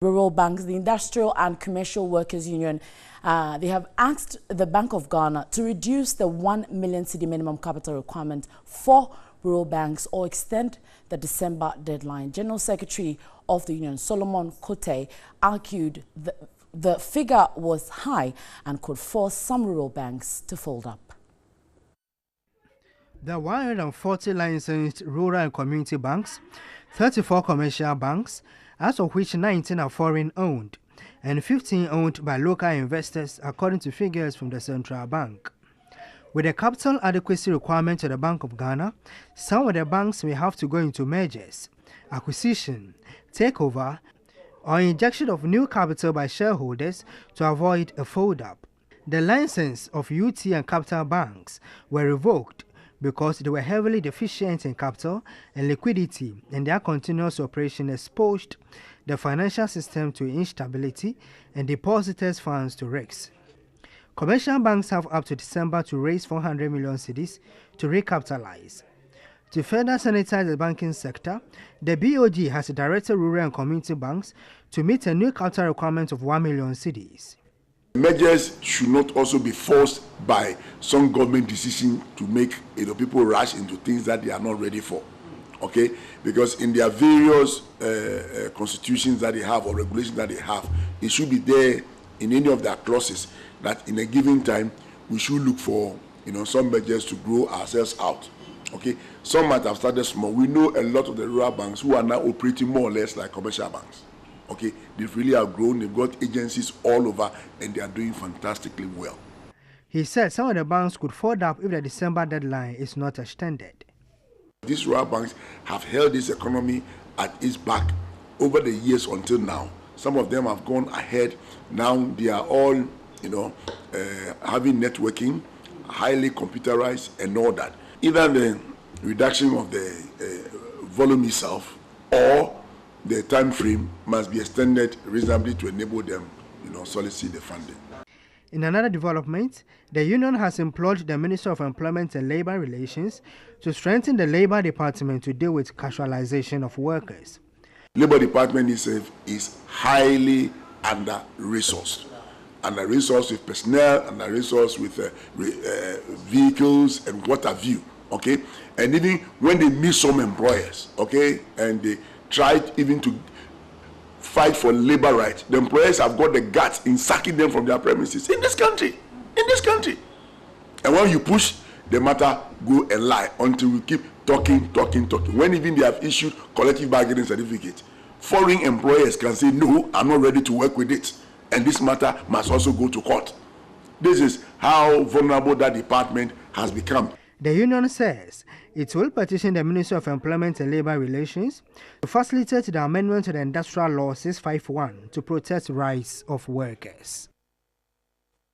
Rural banks, the Industrial and Commercial Workers Union, they have asked the Bank of Ghana to reduce the 1 million cedi minimum capital requirement for rural banks or extend the December deadline. General Secretary of the Union, Solomon Kote, argued the figure was high and could force some rural banks to fold up. There are 140 licensed rural and community banks, 34 commercial banks, out of which 19 are foreign-owned, and 15 owned by local investors, according to figures from the Central Bank. With a capital adequacy requirement to the Bank of Ghana, some of the banks may have to go into mergers, acquisition, takeover, or injection of new capital by shareholders to avoid a fold-up. The license of UT and Capital banks were revoked because they were heavily deficient in capital and liquidity, and their continuous operation exposed the financial system to instability and depositors' funds to risks. Commercial banks have up to December to raise 400 million cedis to recapitalize. To further sanitize the banking sector, the BOG has directed rural and community banks to meet a new capital requirement of 1 million cedis. Measures should not also be forced by some government decision to make people rush into things that they are not ready for. Okay, because in their various constitutions that they have or regulations that they have, it should be there in any of their clauses that in a given time we should look for some measures to grow ourselves out. Okay, some might have started small. We know a lot of the rural banks who are now operating more or less like commercial banks. Okay, they've really outgrown, they've got agencies all over, and they are doing fantastically well. He said some of the banks could fold up if the December deadline is not extended. These rural banks have held this economy at its back over the years until now. Some of them have gone ahead. Now they are all, having networking, highly computerized and all that. Either the reduction of the volume itself or the time frame must be extended reasonably to enable them, solicit the funding. In another development, the union has implored the Minister of Employment and Labour Relations to strengthen the Labour Department to deal with casualization of workers. Labour Department itself is highly under-resourced with personnel, under-resourced with vehicles and what have you. Okay, and even when they meet some employers, okay, and they tried even to fight for labor rights, the employers have got the guts in sacking them from their premises in this country. And when you push, the matter go and lie until we keep talking. When even they have issued collective bargaining certificate, foreign employers can say, no, I'm not ready to work with it. And this matter must also go to court. This is how vulnerable that department has become. The union says it will petition the Ministry of Employment and Labour Relations to facilitate the amendment to the Industrial Law 651 to protect rights of workers.